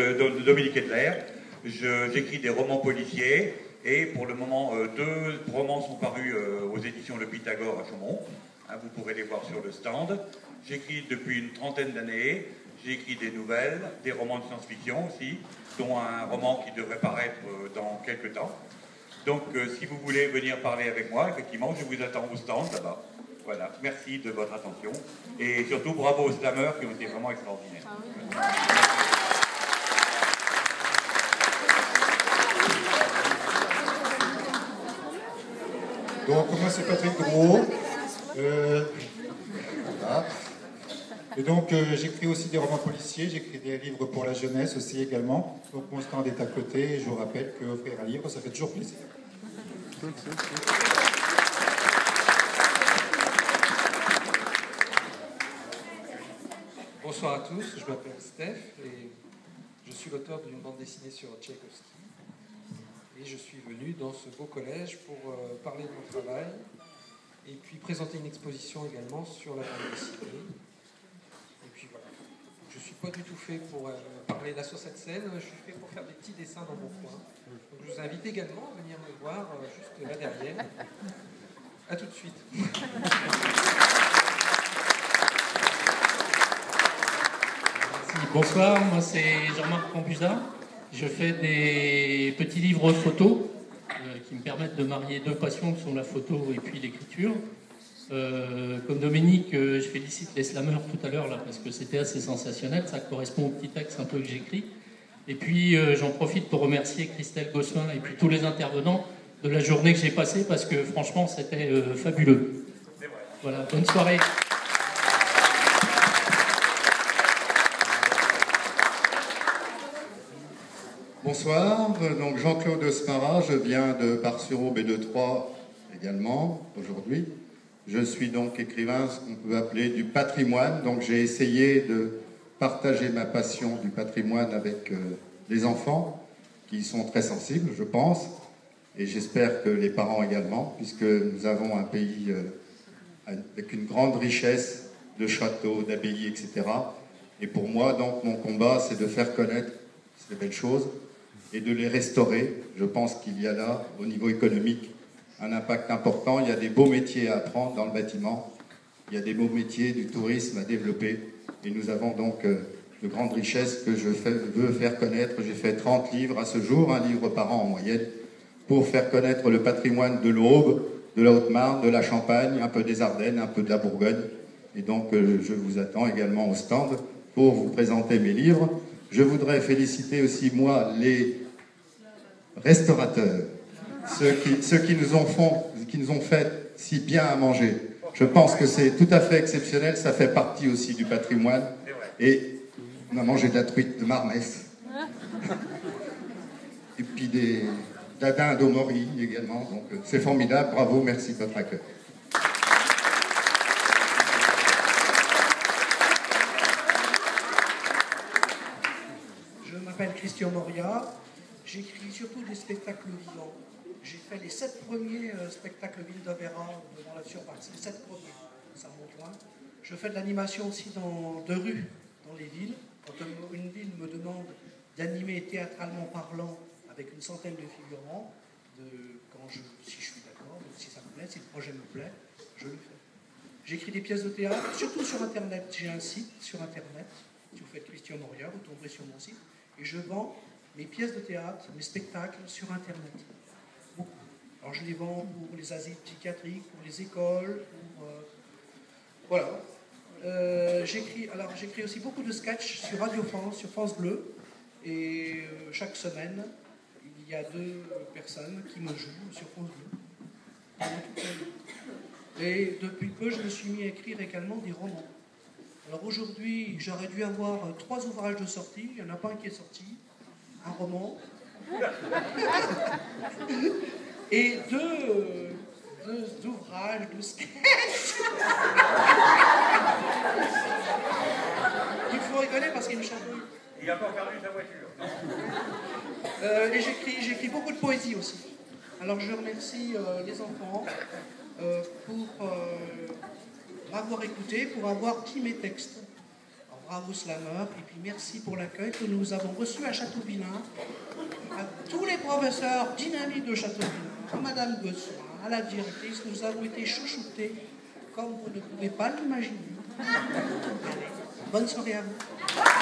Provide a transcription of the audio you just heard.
de Dominique Edler. J'écris des romans policiers et pour le moment, 2 romans sont parus aux éditions Le Pythagore à Chaumont. Hein, vous pourrez les voir sur le stand. J'écris depuis une trentaine d'années. J'ai écrit des nouvelles, des romans de science-fiction aussi, dont un roman qui devrait paraître dans quelques temps. Donc, si vous voulez venir parler avec moi, effectivement, je vous attends au stand là-bas. Voilà, merci de votre attention. Et surtout, bravo aux slameurs qui ont été vraiment extraordinaires. Donc, moi, c'est Patrick Gros. Voilà. Et donc, j'écris aussi des romans policiers, j'écris des livres pour la jeunesse aussi également. Donc, mon stand est à côté et je vous rappelle qu'offrir un livre, ça fait toujours plaisir. Bonsoir à tous, je m'appelle Steph et je suis l'auteur d'une bande dessinée sur Tchaïkovski. Et je suis venu dans ce beau collège pour parler de mon travail et puis présenter une exposition également sur la bande dessinée. Et puis voilà, je ne suis pas du tout fait pour parler là sur cette scène, je suis fait pour faire des petits dessins dans mon coin. Donc je vous invite également à venir me voir juste là derrière. A tout de suite. Bonsoir, moi c'est Jean-Marc Cambusa. Je fais des petits livres photos qui me permettent de marier 2 passions qui sont la photo et puis l'écriture. Comme Dominique, je félicite les slameurs tout à l'heure là parce que c'était assez sensationnel, ça correspond au petit texte un peu que j'écris. Et puis j'en profite pour remercier Christelle Gosselin et puis tous les intervenants de la journée que j'ai passée parce que franchement c'était fabuleux. Voilà, bonne soirée. Bonsoir, donc Jean-Claude Osmara, je viens de Bar-sur-Aube et de Troyes également aujourd'hui. Je suis donc écrivain, ce qu'on peut appeler du patrimoine, donc j'ai essayé de partager ma passion du patrimoine avec les enfants, qui sont très sensibles, je pense, et j'espère que les parents également, puisque nous avons un pays avec une grande richesse de châteaux, d'abbayes, etc. Et pour moi, donc, mon combat, c'est de faire connaître ces belles choses et de les restaurer. Je pense qu'il y a là, au niveau économique, un impact important. Il y a des beaux métiers à apprendre dans le bâtiment. Il y a des beaux métiers du tourisme à développer. Et nous avons donc de grandes richesses que je veux faire connaître. J'ai fait 30 livres à ce jour, un livre par an en moyenne, pour faire connaître le patrimoine de l'Aube, de la Haute-Marne, de la Champagne, un peu des Ardennes, un peu de la Bourgogne. Et donc je vous attends également au stand pour vous présenter mes livres. Je voudrais féliciter aussi, moi, les restaurateurs, ceux qui nous ont fait si bien à manger. Je pense que c'est tout à fait exceptionnel, ça fait partie aussi du patrimoine. Et on a mangé de la truite de Marmès. Et puis de la dinde au mori également. Donc c'est formidable, bravo, merci de votre accueil. Je m'appelle Christian Moria, j'écris surtout des spectacles vivants. J'ai fait les 7 premiers spectacles Ville d'Opéra devant la surpartie, les 7 premiers, ça monte loin. Je fais de l'animation aussi de rue dans les villes. Quand une ville me demande d'animer théâtralement parlant avec une centaine de figurants, si je suis d'accord, si ça me plaît, si le projet me plaît, je le fais. J'écris des pièces de théâtre, surtout sur Internet. J'ai un site sur Internet. Si vous faites Christian Moria, vous tomberez sur mon site. Et je vends mes pièces de théâtre, mes spectacles sur Internet. Beaucoup. Alors je les vends pour les asiles psychiatriques, pour les écoles, pour... voilà. J'écris aussi beaucoup de sketchs sur Radio France, sur France Bleu. Et chaque semaine, il y a 2 personnes qui me jouent sur France Bleu. Et depuis peu, je me suis mis à écrire également des romans. Alors aujourd'hui, j'aurais dû avoir 3 ouvrages de sortie. Il n'y en a pas un qui est sorti. Un roman. Et 2 ouvrages de sketch. Il faut rigoler parce qu'il me chatouille. Il a pas perdu sa voiture. Et j'écris beaucoup de poésie aussi. Alors je remercie les enfants pour m'avoir écouté, pour avoir pris mes textes. Alors bravo slammer, et puis merci pour l'accueil que nous avons reçu à Châteauvillain, à tous les professeurs dynamiques de Châteauvillain, à Madame Bessoin, à la directrice, nous avons été chouchoutés comme vous ne pouvez pas l'imaginer. Allez, bonne soirée à vous.